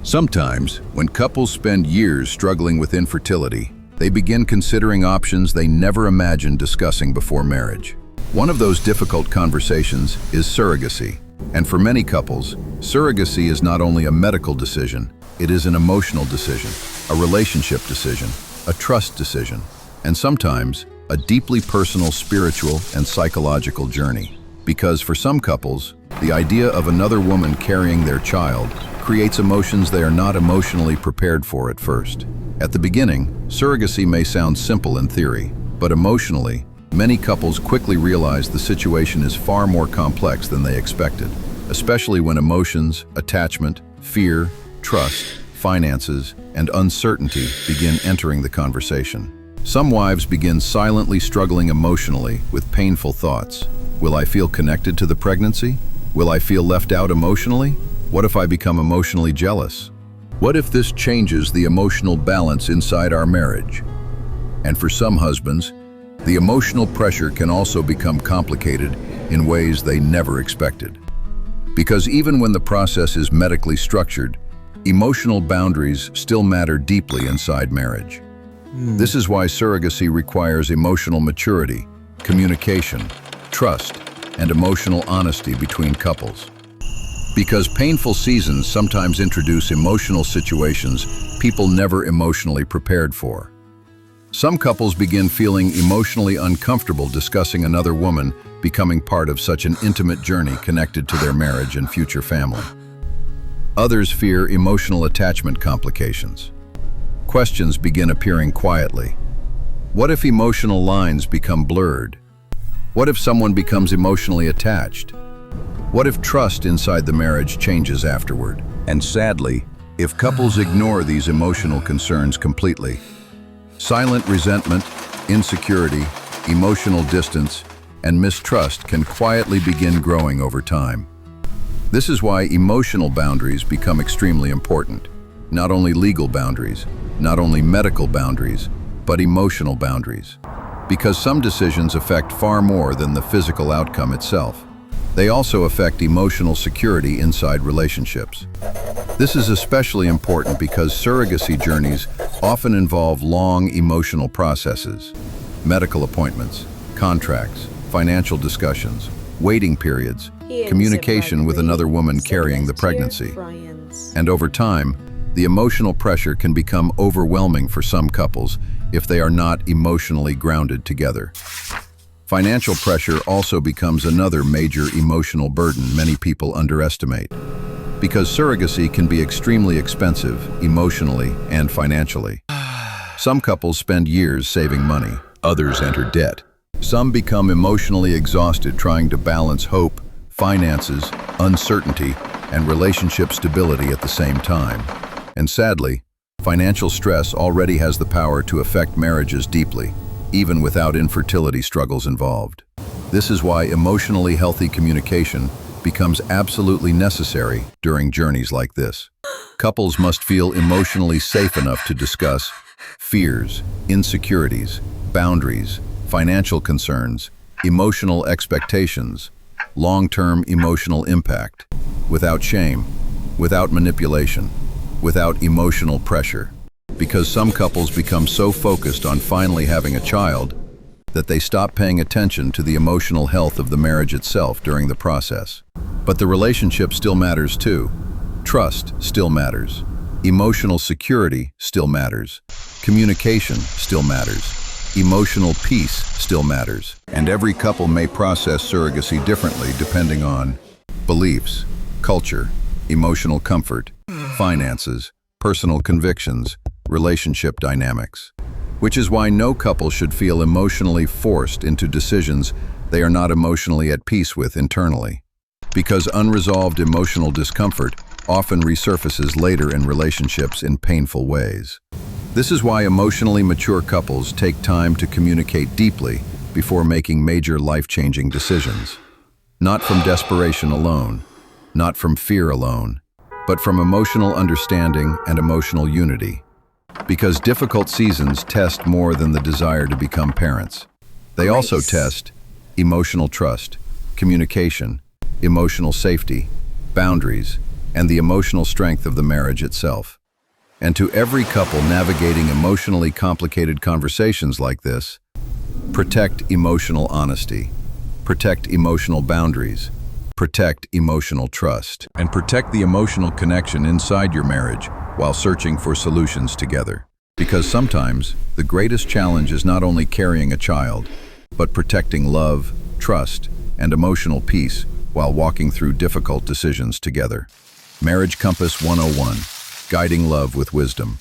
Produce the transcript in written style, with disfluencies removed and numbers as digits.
Sometimes, when couples spend years struggling with infertility, they begin considering options they never imagined discussing before marriage. One of those difficult conversations is surrogacy. And for many couples, surrogacy is not only a medical decision, it is an emotional decision, a relationship decision, a trust decision, and sometimes a deeply personal spiritual and psychological journey. Because for some couples, the idea of another woman carrying their child creates emotions they are not emotionally prepared for at first. At the beginning, surrogacy may sound simple in theory, but emotionally, many couples quickly realize the situation is far more complex than they expected, especially when emotions, attachment, fear, trust, finances, and uncertainty begin entering the conversation. Some wives begin silently struggling emotionally with painful thoughts. Will I feel connected to the pregnancy? Will I feel left out emotionally? What if I become emotionally jealous? What if this changes the emotional balance inside our marriage? And for some husbands, the emotional pressure can also become complicated in ways they never expected. Because even when the process is medically structured, emotional boundaries still matter deeply inside marriage. This is why surrogacy requires emotional maturity, communication, trust, and emotional honesty between couples. Because painful seasons sometimes introduce emotional situations people never emotionally prepared for. Some couples begin feeling emotionally uncomfortable discussing another woman becoming part of such an intimate journey connected to their marriage and future family. Others fear emotional attachment complications. Questions begin appearing quietly. What if emotional lines become blurred? What if someone becomes emotionally attached? What if trust inside the marriage changes afterward? And sadly, if couples ignore these emotional concerns completely, silent resentment, insecurity, emotional distance, and mistrust can quietly begin growing over time. This is why emotional boundaries become extremely important. Not only legal boundaries, not only medical boundaries, but emotional boundaries. Because some decisions affect far more than the physical outcome itself. They also affect emotional security inside relationships. This is especially important because surrogacy journeys often involve long emotional processes, medical appointments, contracts, financial discussions, waiting periods, communication with another woman carrying the pregnancy. And over time, the emotional pressure can become overwhelming for some couples if they are not emotionally grounded together. Financial pressure also becomes another major emotional burden many people underestimate. Because surrogacy can be extremely expensive emotionally and financially. Some couples spend years saving money, others enter debt. Some become emotionally exhausted trying to balance hope, finances, uncertainty, and relationship stability at the same time. And sadly, financial stress already has the power to affect marriages deeply, even without infertility struggles involved. This is why emotionally healthy communication becomes absolutely necessary during journeys like this. Couples must feel emotionally safe enough to discuss fears, insecurities, boundaries, financial concerns, emotional expectations, long-term emotional impact, without shame, without manipulation, without emotional pressure. Because some couples become so focused on finally having a child that they stop paying attention to the emotional health of the marriage itself during the process. But the relationship still matters too. Trust still matters. Emotional security still matters. Communication still matters. Emotional peace still matters. And every couple may process surrogacy differently depending on beliefs, culture, emotional comfort, finances, personal convictions, relationship dynamics. Which is why no couple should feel emotionally forced into decisions they are not emotionally at peace with internally. Because unresolved emotional discomfort often resurfaces later in relationships in painful ways. This is why emotionally mature couples take time to communicate deeply before making major life-changing decisions. Not from desperation alone, not from fear alone, but from emotional understanding and emotional unity. Because difficult seasons test more than the desire to become parents. They also test emotional trust, communication, emotional safety, boundaries, and the emotional strength of the marriage itself. And to every couple navigating emotionally complicated conversations like this, protect emotional honesty, protect emotional boundaries, protect emotional trust, and protect the emotional connection inside your marriage while searching for solutions together. Because sometimes, the greatest challenge is not only carrying a child, but protecting love, trust, and emotional peace while walking through difficult decisions together. Marriage Compass 101, Guiding Love with Wisdom.